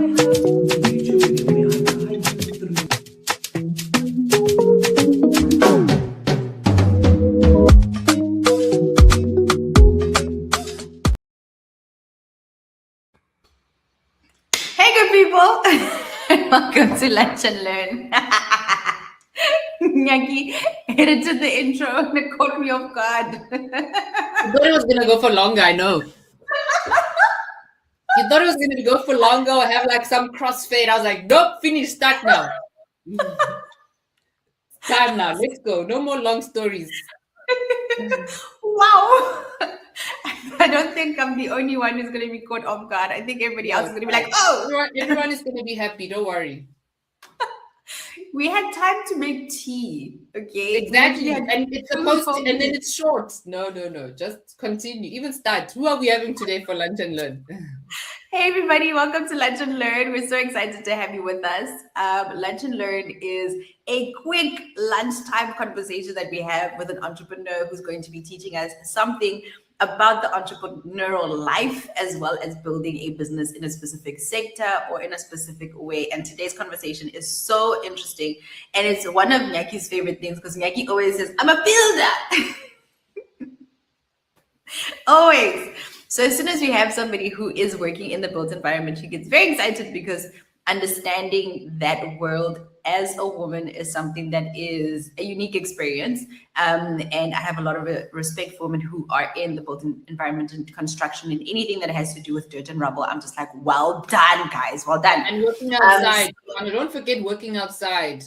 Welcome to Lunch and Learn. Nyaki edited the intro and it caught me off guard. You thought it was going to go for longer, I know. You thought it was going to go for longer or have like some crossfade. I was like, nope, finish, start now. Time now, let's go. No more long stories. Wow. I don't think I'm the only one who's going to be caught off guard. I think everybody else is going to be like, oh. Everyone is going to be happy. Don't worry. We had time to make tea. Okay. Exactly. And it's supposed to, and then it's short. No. Just continue. Even start. Who are we having today for Lunch and Learn? Hey everybody, welcome to Lunch and Learn. We're so excited to have you with us. Lunch and Learn is a quick lunchtime conversation that we have with an entrepreneur who's going to be teaching us something about the entrepreneurial life, as well as building a business in a specific sector or in a specific way. And today's conversation is so interesting. And it's one of Nyaki's favorite things because Nyaki always says, I'm a builder. Always. So as soon as we have somebody who is working in the built environment, she gets very excited because understanding that world as a woman is something that is a unique experience. And I have a lot of respect for women who are in the built environment and construction and anything that has to do with dirt and rubble. I'm just like, well done, guys. Well done. And working outside. Don't forget working outside.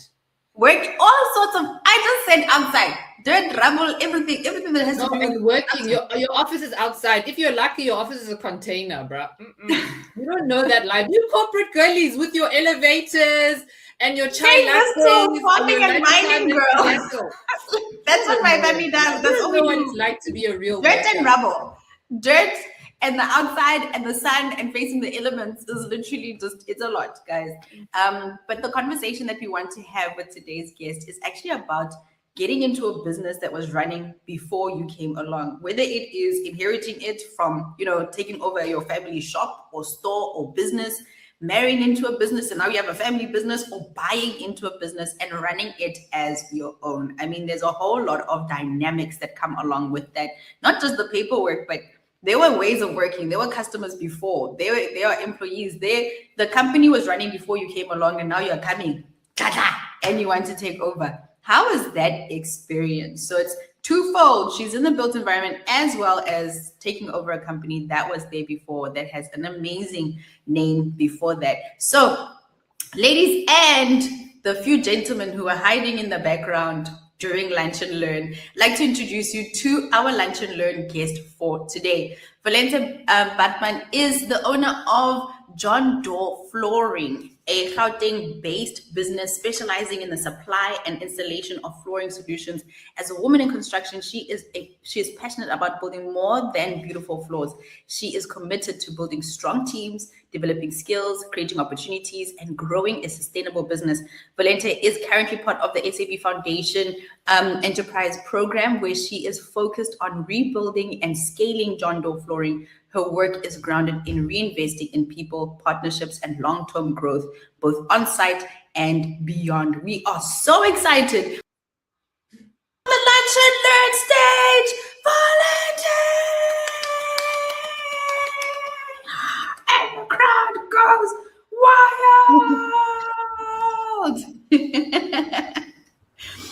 Work all sorts of, I just said outside. Dirt, rubble, everything that has to do with working. Your office is outside. If you're lucky, your office is a container, bro. You don't know that life. You corporate girlies with your elevators and your chai lattes. Farming and mining, girl. That's what my family does. That's all we know what it's like to be a real dirt worker. And rubble. Dirt and the outside and the sun and facing the elements is literally just, it's a lot, guys. But the conversation that we want to have with today's guest is actually about getting into a business that was running before you came along, whether it is inheriting it from, taking over your family shop or store or business, marrying into a business and now you have a family business, or buying into a business and running it as your own. I mean, there's a whole lot of dynamics that come along with that, not just the paperwork, but there were ways of working. There were customers before. There are employees. The company was running before you came along, and now you're coming, and you want to take over. How is that experience? So it's twofold. She's in the built environment as well as taking over a company that was there before, that has an amazing name before that. So, ladies and the few gentlemen who are hiding in the background during Lunch and Learn, I'd like to introduce you to our Lunch and Learn guest for today. Volente Bartman is the owner of Johndore Flooring, a Gauteng-based business specializing in the supply and installation of flooring solutions. As a woman in construction, she is passionate about building more than beautiful floors. She is committed to building strong teams, developing skills, creating opportunities, and growing a sustainable business. Volente is currently part of the SAB Foundation Enterprise Program, where she is focused on rebuilding and scaling Johndore Flooring. Her work is grounded in reinvesting in people, partnerships, and long-term growth, both on-site and beyond. We are so excited. The Lunch and Learn stage, Volente! And the crowd goes wild!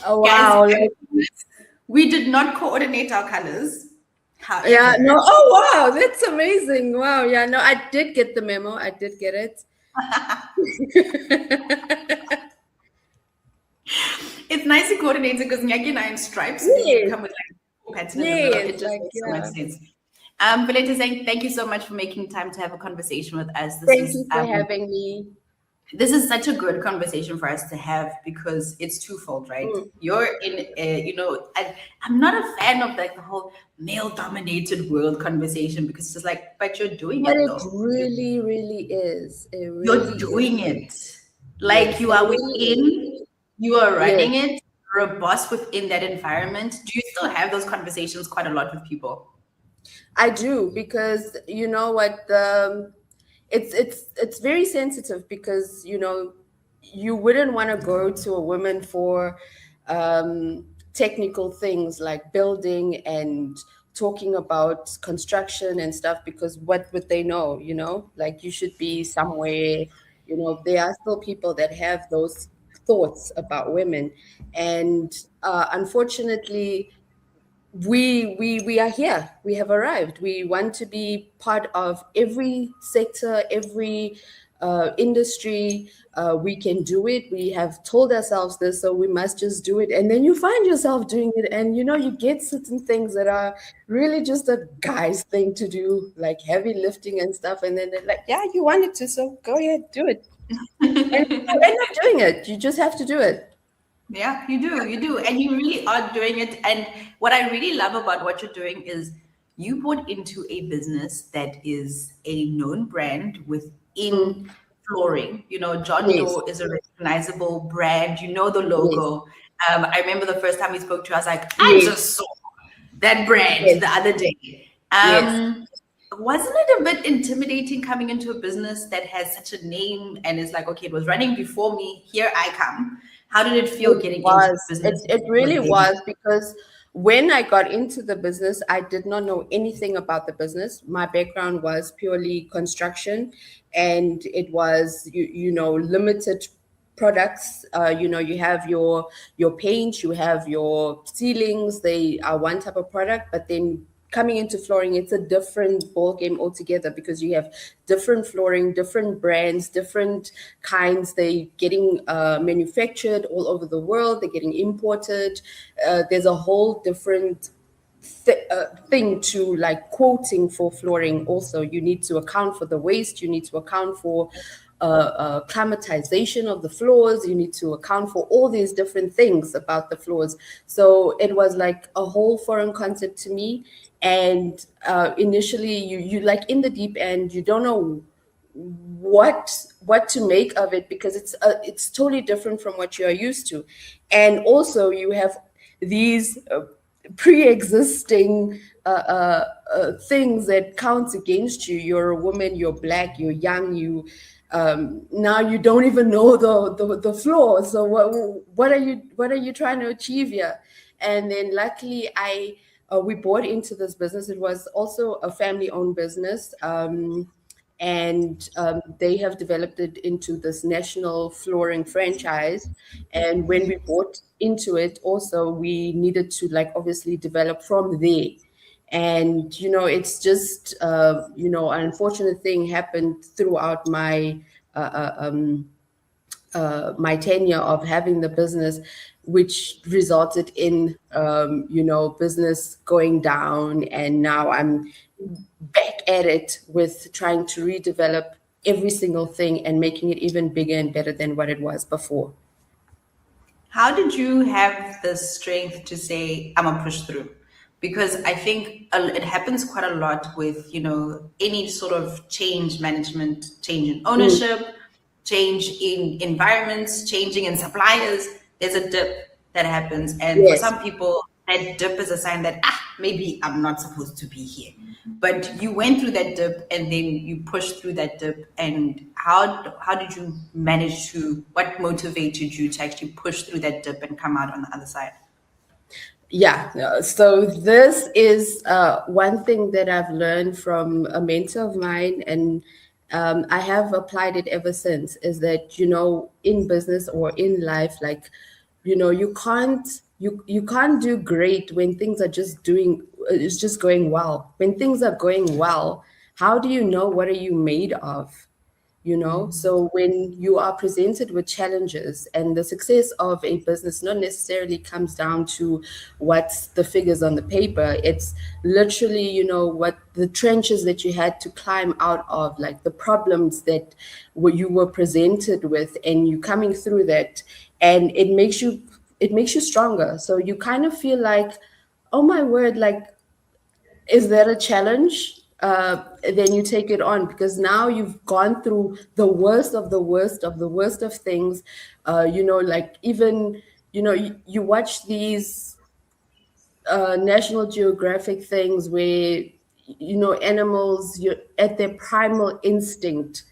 Oh, wow. Guys, we did not coordinate our colors. However, yeah, no. Oh, wow. That's amazing. Wow. Yeah, no, I did get the memo. I did get it. It's nicely coordinated because Nyaki and I in stripes. Yes. Come with like pattern in the middle. It just makes so much sense. Volente, saying thank you so much for making time to have a conversation with us. Thank you for having me. This is such a good conversation for us to have because it's twofold, right? You're in, I'm not a fan of like the whole male-dominated world conversation because it's just like, but you're doing it. But it really, really is. You're doing it. Like you are within, you are running it. You're a boss within that environment. Do you still have those conversations quite a lot with people? I do, because you know what, it's very sensitive because you wouldn't want to go to a woman for technical things like building and talking about construction and stuff, because what would they know? Like, you should be somewhere. There are still people that have those thoughts about women, and unfortunately, we are here. We have arrived. We want to be part of every sector, every industry. We can do it. We have told ourselves this, so we must just do it. And then you find yourself doing it, and you get certain things that are really just a guy's thing to do, like heavy lifting and stuff. And then they're like, "Yeah, you wanted to, so go ahead, do it." And you end up doing it. You just have to do it. Yeah, you do, and you really are doing it. And what I really love about what you're doing is you bought into a business that is a known brand within flooring. John Yes, Doe is a recognizable brand. You know the yes, logo. I remember the first time we spoke to you, I was like, I yes, just saw that brand yes, the other day. yes. Wasn't it a bit intimidating coming into a business that has such a name and is like, okay, it was running before me, here I come? How did it feel It getting into was. a business It with really them? was, because when I got into the business, I did not know anything about the business. My background was purely construction, and it was limited products. You have your paint, you have your ceilings. They are one type of product, but then coming into flooring, it's a different ball game altogether, because you have different flooring, different brands, different kinds. They getting manufactured all over the world. They're getting imported. There's a whole different thing to, like, quoting for flooring. Also, you need to account for the waste. You need to account for climatization of the floors. You need to account for all these different things about the floors. So it was like a whole foreign concept to me. And initially, you like in the deep end, you don't know what to make of it, because it's totally different from what you are used to. And also, you have these pre-existing things that counts against you. You're a woman, you're black, you're young, now you don't even know the floor. So what are you trying to achieve here? And then luckily, we bought into this business. It was also a family-owned business. And they have developed it into this national flooring franchise. And when we bought into it, also, we needed to, like, obviously develop from there. And it's just an unfortunate thing happened throughout my tenure of having the business, which resulted in business going down. And now I'm back at it with trying to redevelop every single thing and making it even bigger and better than what it was before. How did you have the strength to say, I'm gonna push through? Because I think it happens quite a lot with, any sort of change management, change in ownership, change in environments, changing in suppliers. There's a dip that happens. And for Yes. some people, that dip is a sign that, maybe I'm not supposed to be here. But you went through that dip and then you pushed through that dip. And how did you manage what motivated you to actually push through that dip and come out on the other side? Yeah, so this is one thing that I've learned from a mentor of mine, and I have applied it ever since, is that, in business or in life, like, you can't do great when things are it's just going well. When things are going well, how do you know what are you made of? So when you are presented with challenges, and the success of a business not necessarily comes down to what's the figures on the paper. It's literally, what the trenches that you had to climb out of, like the problems that you were presented with, and you coming through that, and it makes you stronger. So you kind of feel like, oh my word, like, is that a challenge? Then you take it on, because now you've gone through the worst of the worst of the worst of things. Like, even, you watch these National Geographic things where animals, you're at their primal instinct,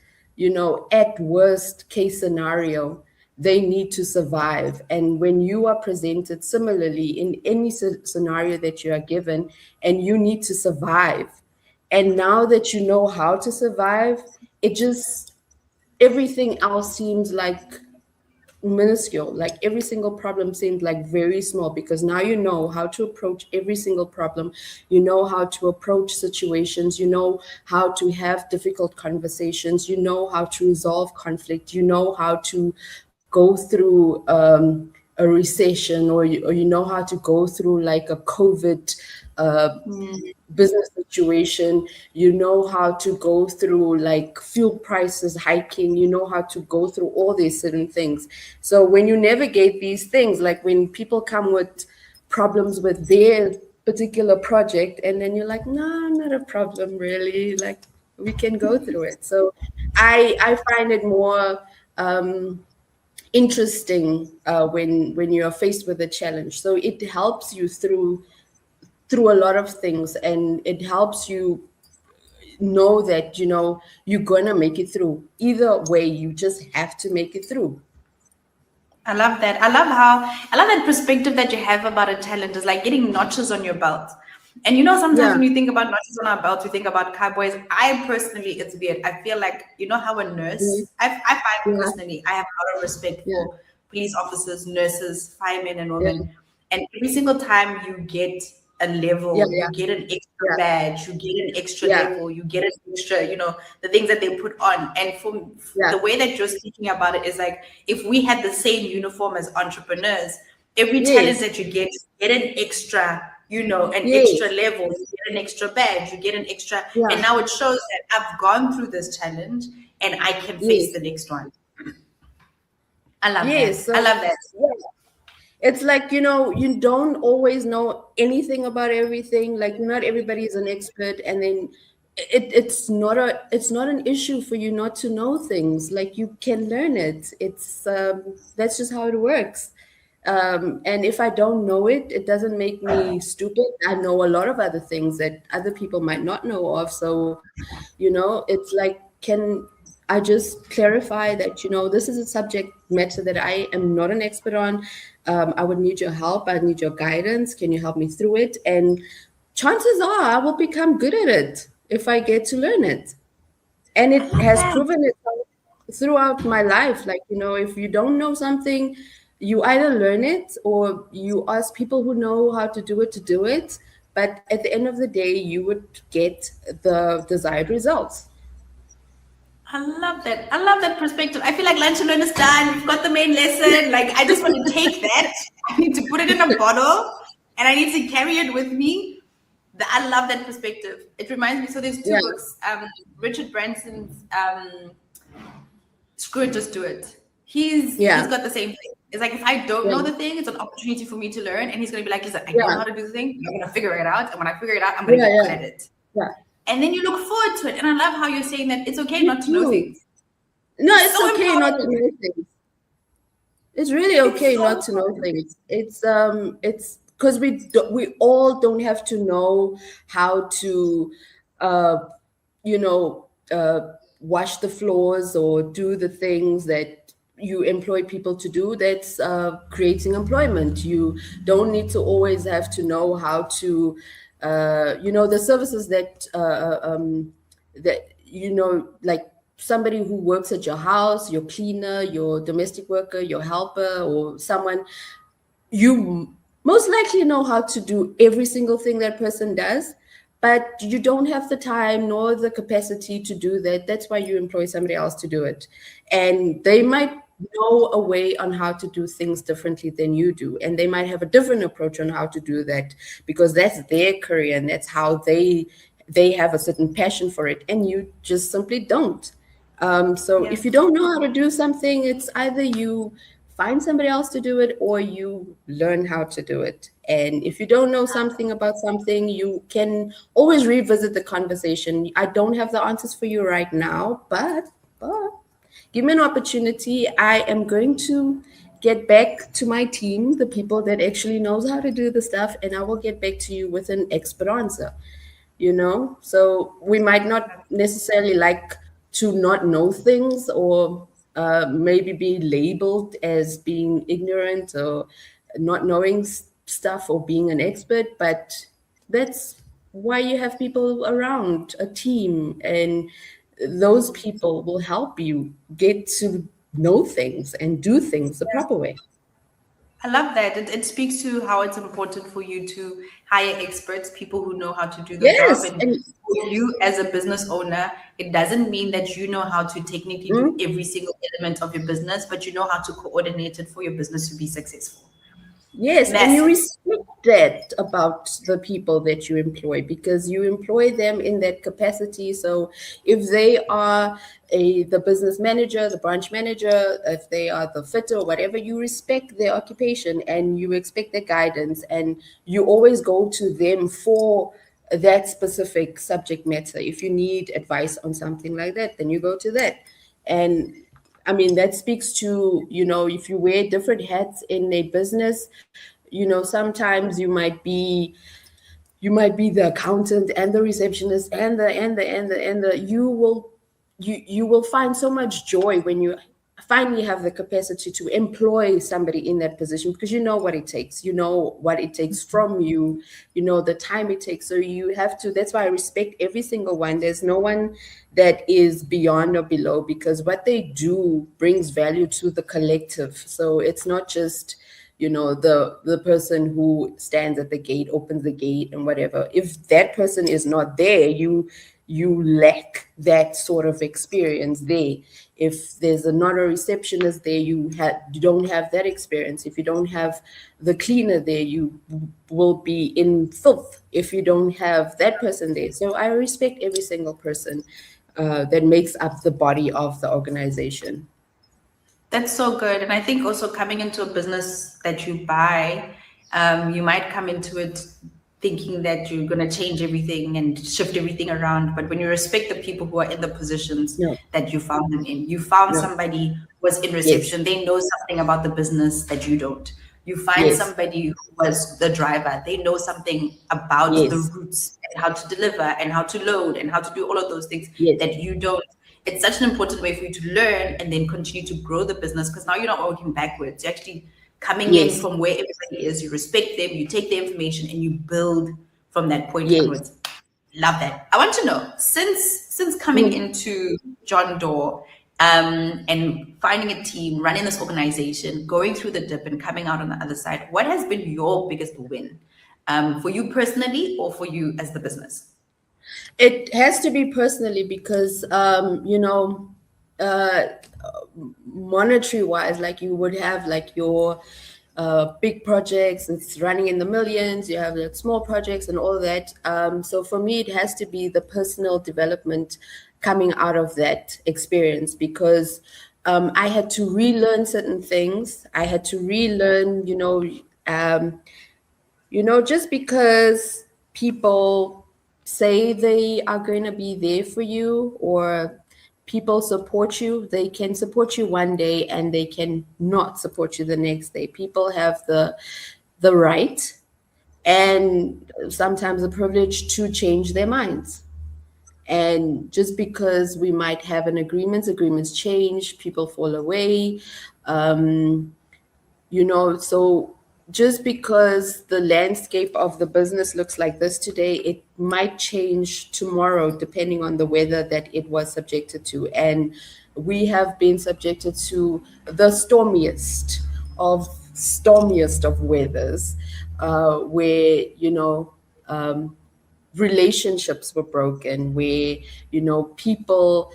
at worst case scenario, they need to survive. And when you are presented similarly in any scenario that you are given, and you need to survive, and now that you know how to survive, it just, everything else seems like minuscule. Like every single problem seemed like very small, because now you know how to approach every single problem. You know how to approach situations. You know how to have difficult conversations. You know how to resolve conflict. You know how to go through a recession, or you know how to go through like a COVID business situation. You know how to go through like fuel prices hiking. You know how to go through all these certain things. So when you navigate these things, like when people come with problems with their particular project, and then you're like, no, not a problem really, like we can go through it. So I find it more interesting when you are faced with a challenge. So it helps you through a lot of things, and it helps you know that you're gonna make it through. Either way, you just have to make it through. I love that. I love that perspective that you have about a talent is like getting notches on your belt. And sometimes Yeah. when you think about notches on our belt, we think about cowboys. I personally, it's weird. I feel like, how a nurse, I find Yeah. personally, I have a lot of respect Yeah. for police officers, nurses, firemen and women. Yeah. And every single time you get a level, Yeah. you get an extra Yeah. badge, you get an extra Yeah. level, you get an extra, the things that they put on. And for Yeah. the way that you're speaking about it is like, if we had the same uniform as entrepreneurs, every talent Yes. that you get an extra, an Yes. extra level, you get an extra badge, you get an extra, Yeah. and now it shows that I've gone through this challenge and I can face the next one. I love Yes. that. I love that. Yeah. It's like, you don't always know anything about everything. Like not everybody is an expert, and then it's not an issue for you not to know things. Like you can learn it. It's that's just how it works. And if I don't know it, it doesn't make me stupid. I know a lot of other things that other people might not know of. So, it's like, can I just clarify that, this is a subject matter that I am not an expert on. I would need your help. I need your guidance. Can you help me through it? And chances are I will become good at it if I get to learn it. And it has proven itself throughout my life. Like, if you don't know something, you either learn it or you ask people who know how to do it to do it. But at the end of the day, you would get the desired results. I love that. I love that perspective. I feel like lunch and learn is done. We've got the main lesson. Like, I just want to take that. I need to put it in a bottle and I need to carry it with me. I love that perspective. It reminds me. So there's two books. Richard Branson's Screw It, Just Do It. He's got the same thing. It's like, if I don't know the thing, it's an opportunity for me to learn. And he's going to be like, listen, I don't know how to do the thing. I'm going to figure it out. And when I figure it out, I'm going to get good at it. Yeah. And then you look forward to it. And I love how you're saying that it's okay not to know things. No, it's so okay not to know things. It's really okay not to know things. It's because we all don't have to know how to, wash the floors or do the things that you employ people to do. That's creating employment. You don't need to always have to know how to. The services that like somebody who works at your house, your cleaner, your domestic worker, your helper, or someone, you most likely know how to do every single thing that person does, but you don't have the time nor the capacity to do that. That's why you employ somebody else to do it. And they might know a way on how to do things differently than you do, and they might have a different approach on how to do that because that's their career and that's how they have a certain passion for it, and you just simply don't. If you don't know how to do something, it's either you find somebody else to do it or you learn how to do it. And if you don't know something about something, you can always revisit the conversation. I don't have the answers for you right now, but give me an opportunity. I am going to get back to my team, the people that actually knows how to do the stuff, and I will get back to you with an expert answer. So we might not necessarily like to not know things, or maybe be labeled as being ignorant or not knowing stuff or being an expert, but that's why you have people around, a team, and those people will help you get to know things and do things the proper way. I love that. It speaks to how it's important for you to hire experts, people who know how to do the job. Yes, And and for you as a business owner, it doesn't mean that you know how to technically do every single element of your business, but you know how to coordinate it for your business to be successful. yes, and you Massive. respect that about the people that you employ, because you employ them in that capacity. So if they are the business manager, the branch manager, if they are the fitter or whatever, you respect their occupation and you expect their guidance, and you always go to them for that specific subject matter. If you need advice on something like that, then you go to that. And I mean, that speaks to, if you wear different hats in a business, sometimes you might be the accountant and the receptionist and you will find so much joy when you finally have the capacity to employ somebody in that position, because you know what it takes, from you, the time it takes. So you have to, that's why I respect every single one. There's no one that is beyond or below, because what they do brings value to the collective. So it's not just the person who stands at the gate, opens the gate and whatever. If that person is not there, you lack that sort of experience there. If there's not a receptionist there, you don't have that experience. If you don't have the cleaner there, you will be in filth if you don't have that person there. So I respect every single person that makes up the body of the organization. That's so good. And I think also coming into a business that you buy, you might come into it thinking that you're going to change everything and shift everything around. But when you respect the people who are in the positions No, that you found them in, you found no. somebody who was in Yes, reception, they know something about the business that you don't. You find yes, somebody who was the driver, they know something about the yes, routes and how to deliver and how to load and how to do all of those things yes, that you don't. It's such an important way for you to learn and then continue to grow the business, because now you're not working backwards. You're actually coming in yes, from where everybody is. You respect them, you take the information, and you build from that point yes. onwards. Love that. I want to know, since coming Mm. into Johndore, and finding a team, running this organization, going through the dip and coming out on the other side, what has been your biggest win, for you personally or for you as the business? It has to be personally, because uh, monetary wise, like you would have like your big projects, it's running in the millions, you have like small projects and all that. So for me, it has to be the personal development coming out of that experience, because I had to relearn certain things. I had to relearn, just because people say they are going to be there for you, or people support you, they can support you one day and they can not support you the next day. People have the right and sometimes the privilege to change their minds. And just because we might have an agreements change, people fall away. Um, so just because the landscape of the business looks like this today, it might change tomorrow depending on the weather that it was subjected to. And we have been subjected to the stormiest of weathers, where relationships were broken, where people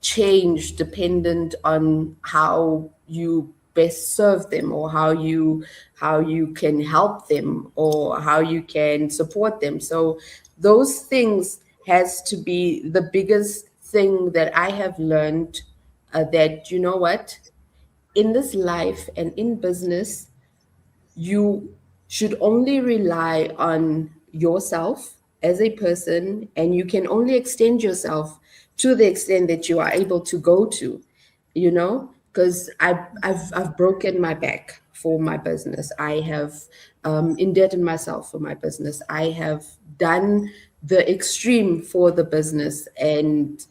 change dependent on how you best serve them, or how you can help them, or how you can support them. So those things has to be the biggest thing that I have learned, that what, in this life and in business, you should only rely on yourself as a person, and you can only extend yourself to the extent that you are able to go to, because I've broken my back for my business. I have indebted myself for my business. I have done the extreme for the business, and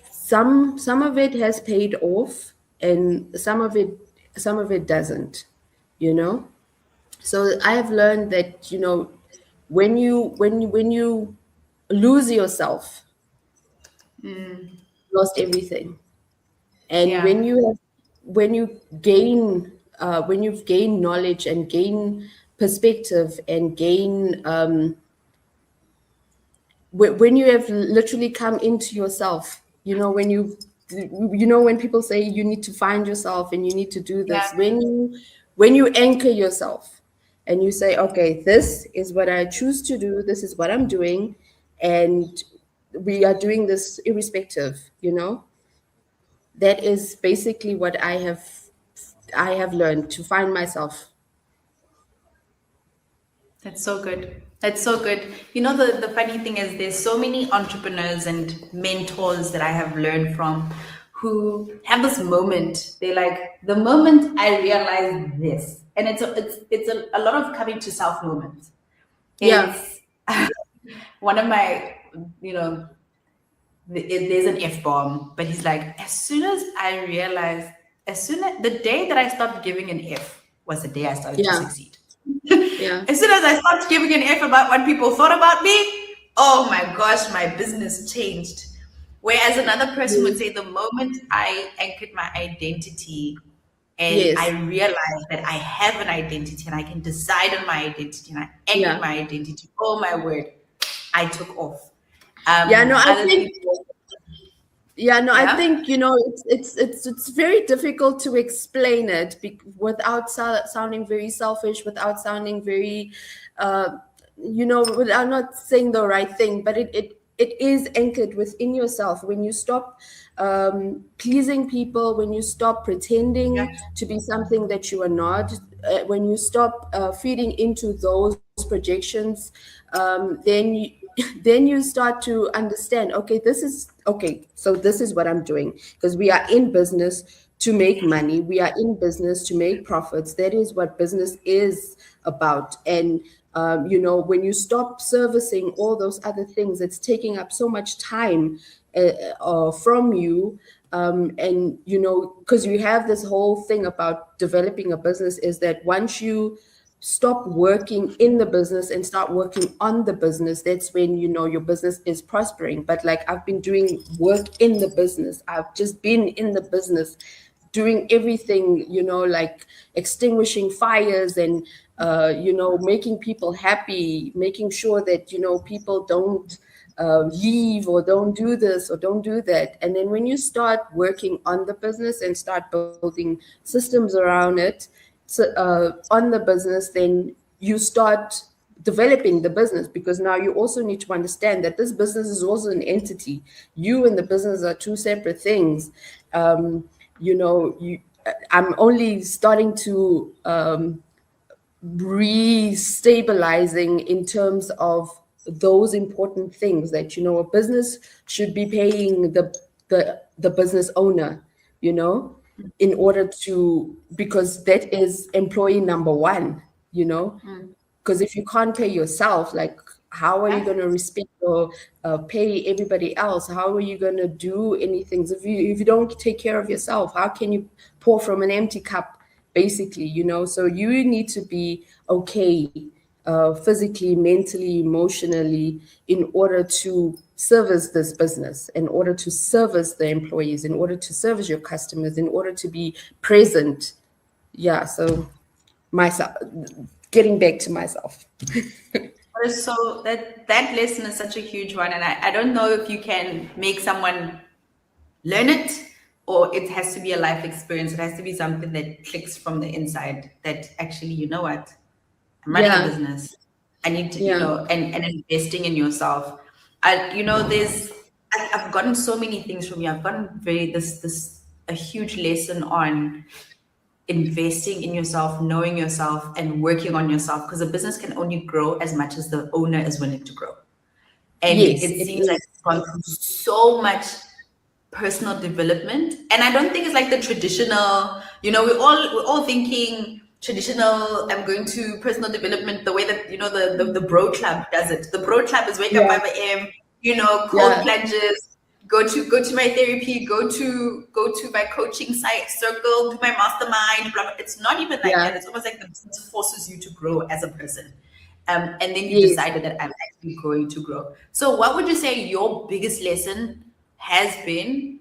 some of it has paid off, and some of it doesn't, you know. So I have learned that, you know, when you lose yourself, lost everything. And Yeah. when you gain when you've gained knowledge and gain perspective and gain when you have literally come into yourself, you know, when people say you need to find yourself and you need to do Yeah. this, when you anchor yourself and you say, okay, this is what I choose to do, this is what I'm doing, and we are doing this irrespective, you know, that is basically what I have learned to find myself. That's so good. That's so good. You know, the funny thing is there's so many entrepreneurs and mentors that I have learned from who have this moment. They're like, the moment I realize this, and it's a lot of coming to self moments. Yeah, It's one of my, you know, there's an F bomb, but he's like, as soon as I realized, as soon as the day that I stopped giving an F was the day I started to yeah, succeed. yeah, As soon as I stopped giving an F about what people thought about me, oh my gosh, my business changed. Whereas another person would yes, say, the moment I anchored my identity and I yes, realized that I have an identity and I can decide on my identity and I anchored yeah. my identity, oh my word, I took off. Yeah, no, I Other think people, Yeah, no, I yeah, think, you know, it's very difficult to explain it without sounding very selfish, without sounding very, uh, you know, without not saying the right thing. But it is anchored within yourself when you stop pleasing people, when you stop yeah, pretending to be something that you are not, when you stop feeding into those projections, then you, then you start to understand, okay, so this is what I'm doing, because we are in business to make money, we are in business to make profits. That is what business is about. And you know, when you stop servicing all those other things, it's taking up so much time from you. And you know, because you have this whole thing about developing a business, is that once you stop working in the business and start working on the business, that's when, you know, your business is prospering. But like, I've been doing work in the business, I've just been in the business doing everything, you know, like extinguishing fires and you know, making people happy, making sure that, you know, people don't leave or don't do this or don't do that. And then when you start working on the business and start building systems around it, so, on the business, then you start developing the business, because now you also need to understand that this business is also an entity. You and the business are two separate things. You know, I'm only starting to re-stabilizing in terms of those important things, that, you know, a business should be paying the business owner, you know, in order to, because that is employee number one, you know. Because if you can't pay yourself, like, how are you yeah, going to respect or pay everybody else? How are you going to do anything if you don't take care of yourself? How can you pour from an empty cup, basically, you know? So you need to be okay, physically, mentally, emotionally, in order to service this business, in order to service the employees, in order to service your customers, in order to be present. Yeah, so myself, getting back to myself. so that lesson is such a huge one, and I don't know if you can make someone learn it, or it has to be a life experience. It has to be something that clicks from the inside, that actually, you know what, I'm running a Yeah, business, I need to, you yeah, know, and investing in yourself. You know, I've gotten so many things from you. I've gotten this a huge lesson on investing in yourself, knowing yourself, and working on yourself, because a business can only grow as much as the owner is willing to grow. And yes, it it seems like is. it's gone through so much personal development. And I don't think it's like the traditional, you know, we're all thinking traditional, I'm going to personal development, the way that, the bro club does it. The bro club is wake up 5 a.m., cold Yeah. plunges, go to my therapy, go to my coaching site circle, do my mastermind, blah, blah. It's not even like Yeah. that. It's almost like the business forces you to grow as a person. And then you Yes. decided that I'm actually going to grow. So what would you say your biggest lesson has been?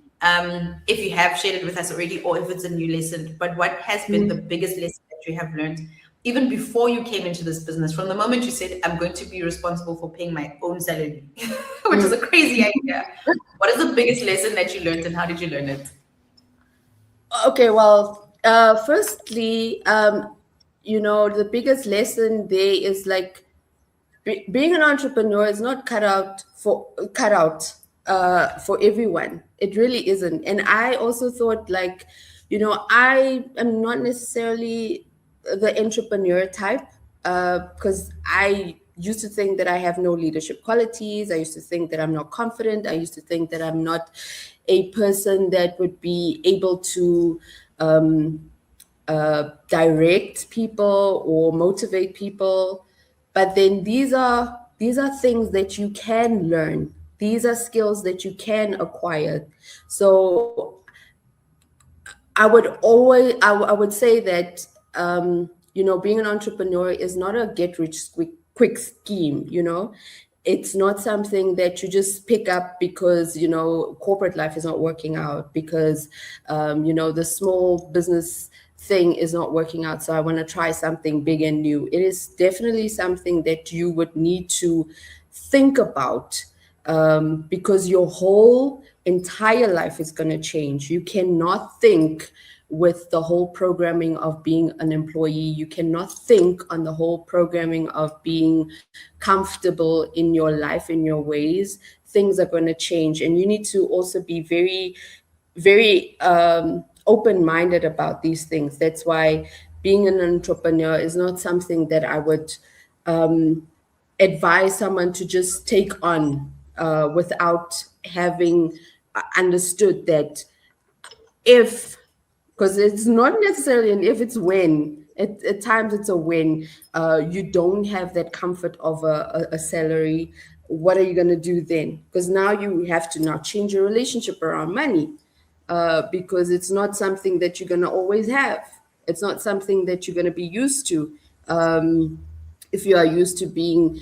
If you have shared it with us already, or if it's a new lesson, but what has been the biggest lesson that you have learned even before you came into this business? From the moment you said, I'm going to be responsible for paying my own salary, which is a crazy idea. What is the biggest lesson that you learned, and how did you learn it? Okay, well, firstly, the biggest lesson there is like being an entrepreneur is not cut out for everyone. It really isn't. And I also thought like, I am not necessarily the entrepreneur type because I used to think that I have no leadership qualities. I used to think that I'm not confident. I used to think that I'm not a person that would be able to direct people or motivate people. But then these are things that you can learn. These are skills that you can acquire. So I would say that being an entrepreneur is not a get rich quick scheme. It's not something that you just pick up because corporate life is not working out, because the small business thing is not working out, so I want to try something big and new. It is definitely something that you would need to think about, because your whole entire life is going to change. You cannot think with the whole programming of being an employee. You cannot think on the whole programming of being comfortable in your life, in your ways. Things are going to change, and you need to also be very, very open-minded about these things. That's why being an entrepreneur is not something that I would advise someone to just take on without having understood that if, because it's not necessarily an if, it's when. At times it's a when. You don't have that comfort of a salary. What are you going to do then? Because now you have to now change your relationship around money, because it's not something that you're going to always have. It's not something that you're going to be used to. If you are used to being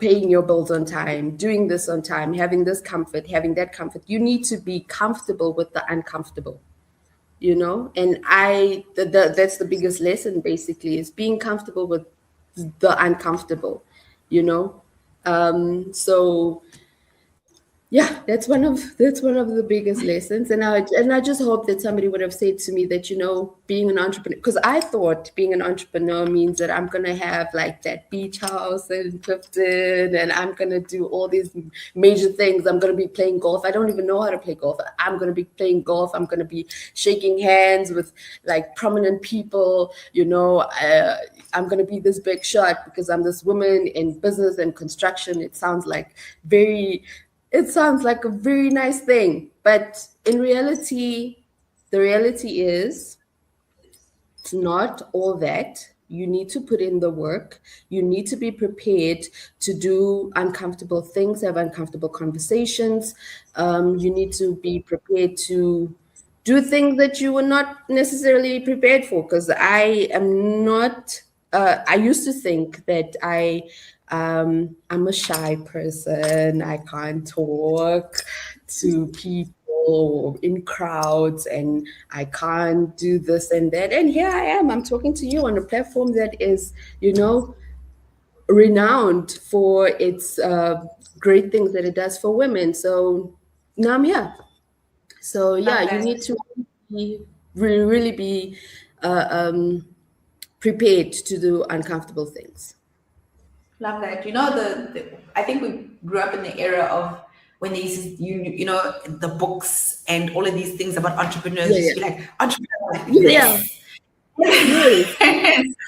paying your bills on time, doing this on time, having this comfort, having that comfort, you need to be comfortable with the uncomfortable. And that's the biggest lesson, basically, is being comfortable with the uncomfortable. So yeah, that's one of the biggest lessons. And I just hope that somebody would have said to me that, being an entrepreneur, because I thought being an entrepreneur means that I'm gonna have like that beach house in Clifton, and I'm gonna do all these major things. I'm gonna be playing golf. I don't even know how to play golf. I'm gonna be playing golf. I'm gonna be shaking hands with like prominent people. I'm gonna be this big shot because I'm this woman in business and construction. It sounds like a very nice thing, but in reality, the reality is it's not all that. You need to put in the work. You need to be prepared to do uncomfortable things, have uncomfortable conversations. You need to be prepared to do things that you were not necessarily prepared for. Because I am not, I used to think that I'm a shy person. I can't talk to people in crowds, and I can't do this and that. And here I am. I'm talking to you on a platform that is, renowned for its great things that it does for women. So now I'm here. So yeah, Love you that. need to really be prepared to do uncomfortable things. Love that. I think we grew up in the era of when they used to, the books and all of these things about entrepreneurs. Yeah, Just be like, entrepreneur like yeah, this. yes,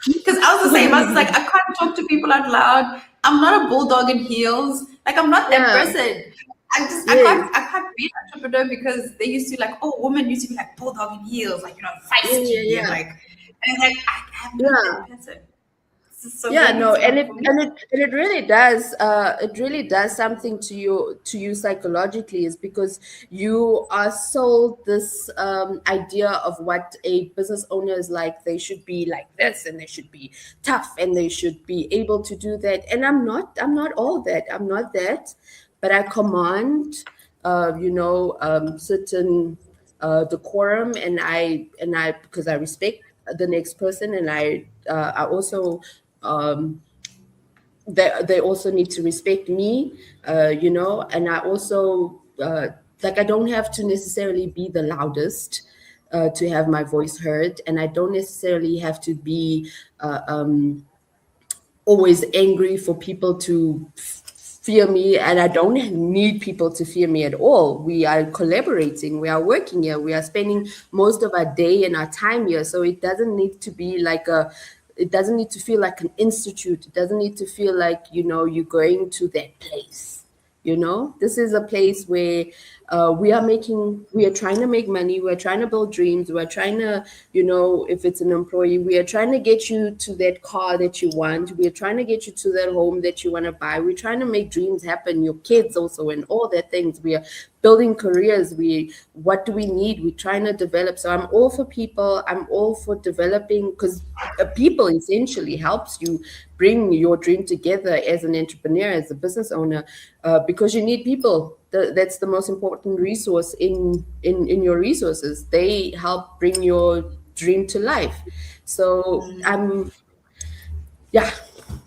Because I was the same. I was like, I can't talk to people out loud. I'm not a bulldog in heels. Like, I'm not that yeah, person. yes, I can't be an entrepreneur because they used to like, oh, women used to be like bulldog in heels, like, yeah, feisty and yeah, like And it's like, I'm not that person. So Yeah, maybe no, it's and not it for me. and it really does it really does something to you psychologically, is because you are sold this idea of what a business owner is like. They should be like this, and they should be tough, and they should be able to do that. And I'm not all that. I'm not that, but I command certain decorum, and I because I respect the next person, and I also um, they also need to respect me, and I also like, I don't have to necessarily be the loudest to have my voice heard, and I don't necessarily have to be always angry for people to fear me, and I don't need people to fear me at all. We are collaborating, we are working here, we are spending most of our day and our time here, so it doesn't need to be like it doesn't need to feel like an institute. It doesn't need to feel like, you're going to that place. This is a place where we are trying to make money, we're trying to build dreams, we're trying to, if it's an employee, we are trying to get you to that car that you want, we are trying to get you to that home that you want to buy, we're trying to make dreams happen, your kids also, and all that things. We are building careers. What do we need? We're trying to develop. So I'm all for people, I'm all for developing, because people essentially helps you bring your dream together as an entrepreneur, as a business owner, because you need people. That's the most important resource in your resources. They help bring your dream to life. So yeah,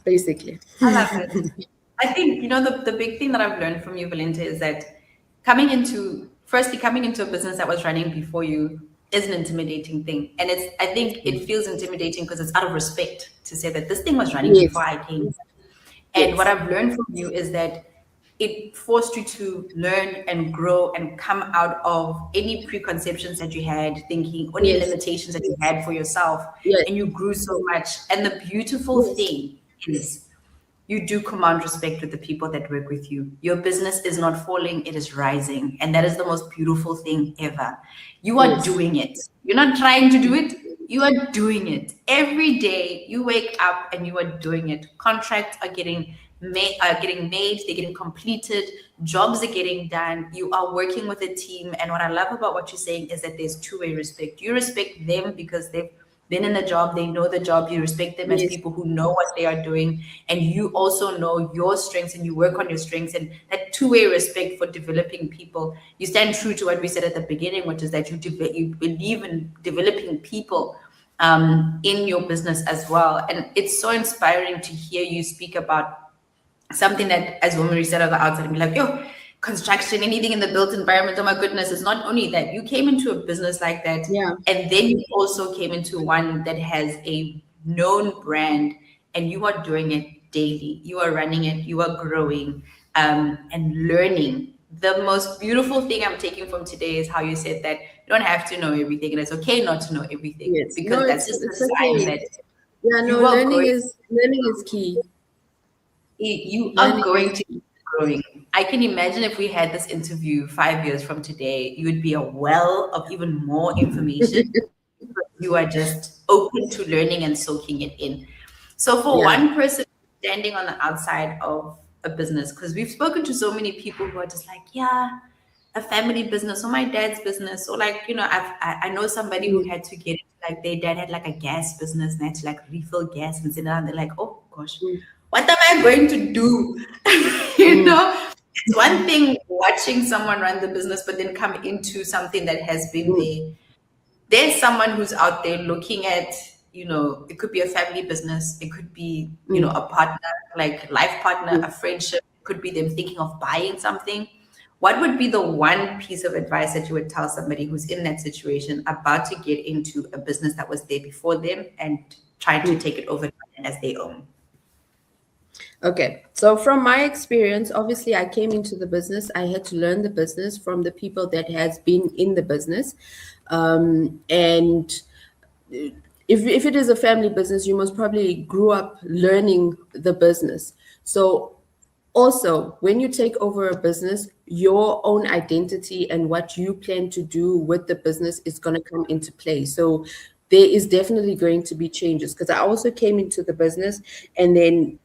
basically. I love it. I think, the big thing that I've learned from you, Volente, is that coming into a business that was running before you is an intimidating thing. And I think it feels intimidating because it's out of respect to say that this thing was running Yes. before I came. And Yes. what I've learned from you is that it forced you to learn and grow and come out of any preconceptions that you had thinking, any Yes. limitations that you had for yourself. Yes. And you grew so much. And the beautiful Yes. thing is you do command respect with the people that work with you. Your business is not falling, it is rising. And that is the most beautiful thing ever. You are Yes. doing it. You're not trying to do it, you are doing it. Every day you wake up and you are doing it. Contracts are getting made, they're getting completed, jobs are getting done. You are working with a team. And what I love about what you're saying is that there's two-way respect. You respect them because they've been in the job, they know the job, you respect them as Yes. people who know what they are doing, and you also know your strengths and you work on your strengths. And that two-way respect for developing people, you stand true to what we said at the beginning, which is that you believe in developing people in your business as well. And it's so inspiring to hear you speak about something that, as women, we said on the outside and be like, yo, construction, anything in the built environment, oh my goodness, it's not only that you came into a business like that, Yeah. and then you also came into one that has a known brand, and you are doing it daily. You are running it, you are growing and learning. The most beautiful thing I'm taking from today is how you said that you don't have to know everything, and it's okay not to know everything, Yes. because No, that's just a sign okay. that Yeah, no, you are learning growing. is key. You are Learning going is to keep growing. I can imagine if we had this interview 5 years from today, you would be a well of even more information because you are just open to learning and soaking it in. So, for Yeah. one person standing on the outside of a business, because we've spoken to so many people who are just like, yeah, a family business or my dad's business, or like, I know somebody who had to get like their dad had like a gas business and they had to like refill gas and sit down. They're like, oh gosh, what am I going to do? It's one thing watching someone run the business, but then come into something that has been there. There's someone who's out there looking at, it could be a family business, it could be, a partner, like life partner, a friendship, it could be them thinking of buying something. What would be the one piece of advice that you would tell somebody who's in that situation, about to get into a business that was there before them and trying to take it over as their own? Okay, so from my experience, obviously I came into the business. I had to learn the business from the people that has been in the business, and if it is a family business, you most probably grew up learning the business. So also, when you take over a business, your own identity and what you plan to do with the business is going to come into play. So there is definitely going to be changes, because I also came into the business, and then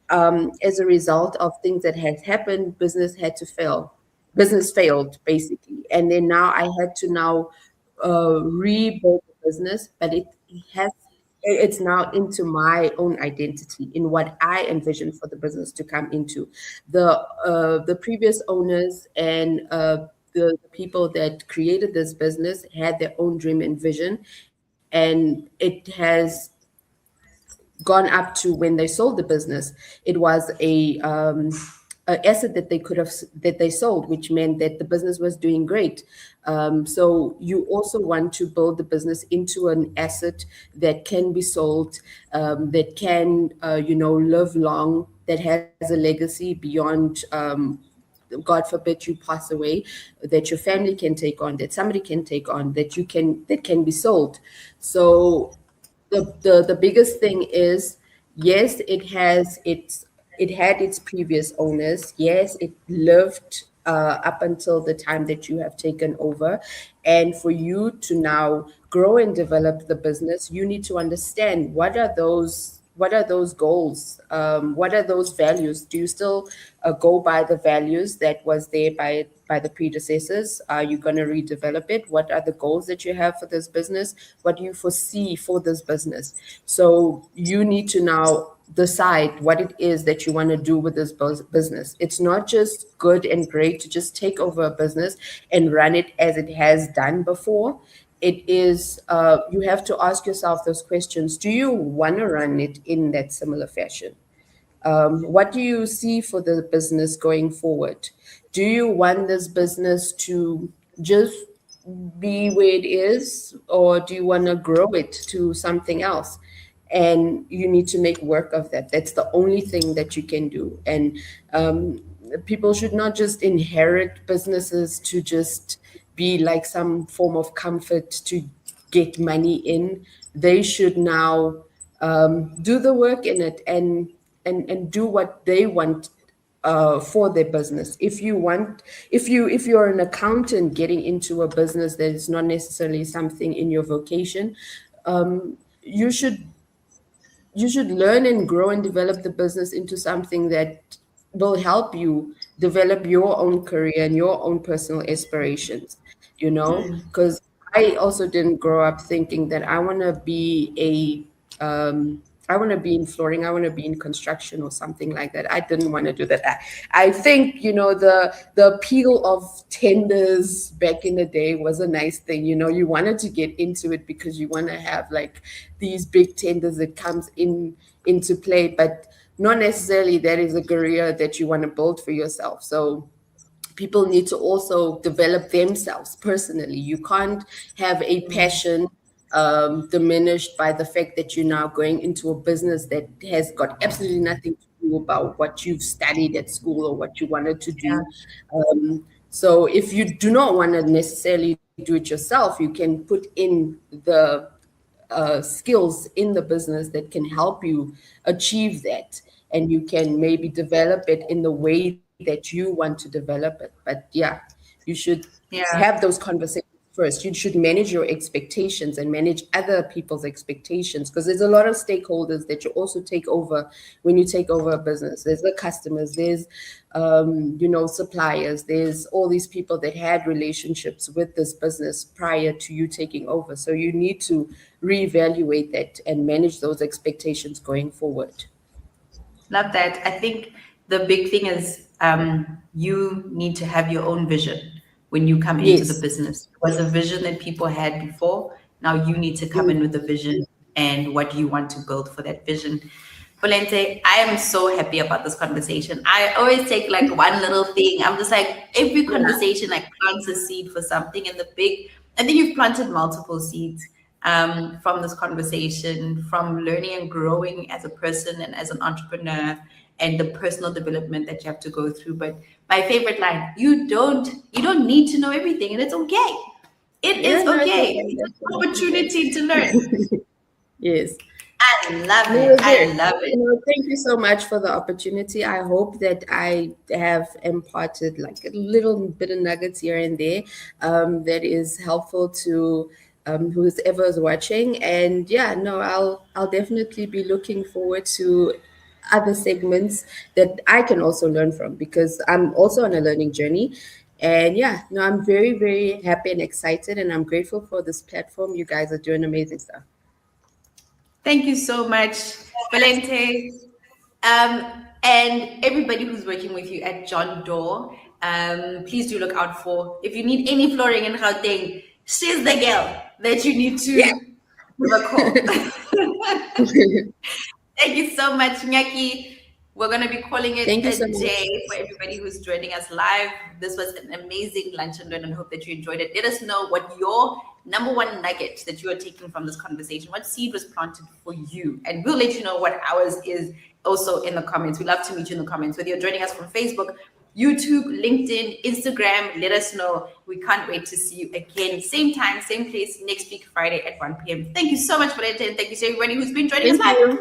as a result of things that had happened, business failed basically, and then now I had to now rebuild the business, but has it's now into my own identity in what I envision for the business to come into. The previous owners and the people that created this business had their own dream and vision, and it has gone up to when they sold the business. It was a asset that they sold, which meant that the business was doing great. So you also want to build the business into an asset that can be sold, that can live long, that has a legacy beyond. God forbid you pass away, that your family can take on, that somebody can take on, that can be sold. So the biggest thing is, yes, it had its previous owners. Yes, it lived up until the time that you have taken over, and for you to now grow and develop the business, you need to understand what are those goals, what are those values. Do you still go by the values that was there by the predecessors? Are you going to redevelop it? What are the goals that you have for this business? What do you foresee for this business? So you need to now decide what it is that you want to do with this business. It's not just good and great to just take over a business and run it as it has done before. It is, you have to ask yourself those questions. Do you want to run it in that similar fashion? What do you see for the business going forward? Do you want this business to just be where it is, or do you want to grow it to something else? And you need to make work of that. That's the only thing that you can do. And people should not just inherit businesses to just be like some form of comfort to get money in. They should now do the work in it and do what they want for their business. If you're an accountant getting into a business that is not necessarily something in your vocation, you should learn and grow and develop the business into something that will help you develop your own career and your own personal aspirations, because I also didn't grow up thinking that I want to be I want to be in flooring, I want to be in construction or something like that. I didn't want to do that. I think, the appeal of tenders back in the day was a nice thing. You wanted to get into it because you want to have like these big tenders that comes into play, but not necessarily that is a career that you want to build for yourself. So people need to also develop themselves personally. You can't have a passion diminished by the fact that you're now going into a business that has got absolutely nothing to do about what you've studied at school or what you wanted to do. So if you do not want to necessarily do it yourself, you can put in the skills in the business that can help you achieve that, and you can maybe develop it in the way that you want to develop it. But yeah, you should have those conversations first. You should manage your expectations and manage other people's expectations, because there's a lot of stakeholders that you also take over when you take over a business. There's the customers, there's suppliers, there's all these people that had relationships with this business prior to you taking over. So you need to reevaluate that and manage those expectations going forward. Love that. I think the big thing is you need to have your own vision when you come into the business. It was a vision that people had before. Now you need to come in with a vision and what you want to build for that vision. Volente, I am so happy about this conversation. I always take like one little thing. I'm just like, every conversation like plants a seed for something, and I think you've planted multiple seeds from this conversation, from learning and growing as a person and as an entrepreneur, and the personal development that you have to go through. But my favorite line, you don't need to know everything, and it's okay. It is okay. It's an opportunity to learn. Yes. I love it. I love it. Thank you so much for the opportunity. I hope that I have imparted like a little bit of nuggets here and there that is helpful to who's ever is watching. And yeah, no, I'll definitely be looking forward to other segments that I can also learn from, because I'm also on a learning journey. And yeah, no, I'm very, very happy and excited, and I'm grateful for this platform. You guys are doing amazing stuff. Thank you so much, Volente. And everybody who's working with you at Johndore, please do look out for, if you need any flooring in Gauteng, she's the girl that you need to give a call. Thank you so much, Nyaki. We're going to be calling it Thank you a so much. day for everybody who's joining us live. This was an amazing lunch and learn, and hope that you enjoyed it. Let us know what your number one nugget that you are taking from this conversation, what seed was planted for you, and we'll let you know what ours is also in the comments. We love to meet you in the comments, whether you're joining us from Facebook, YouTube, LinkedIn, Instagram. Let us know. We can't wait to see you again, same time, same place, next week, Friday at 1 p.m. Thank you so much, Volente, and thank you to everybody who's been joining us live.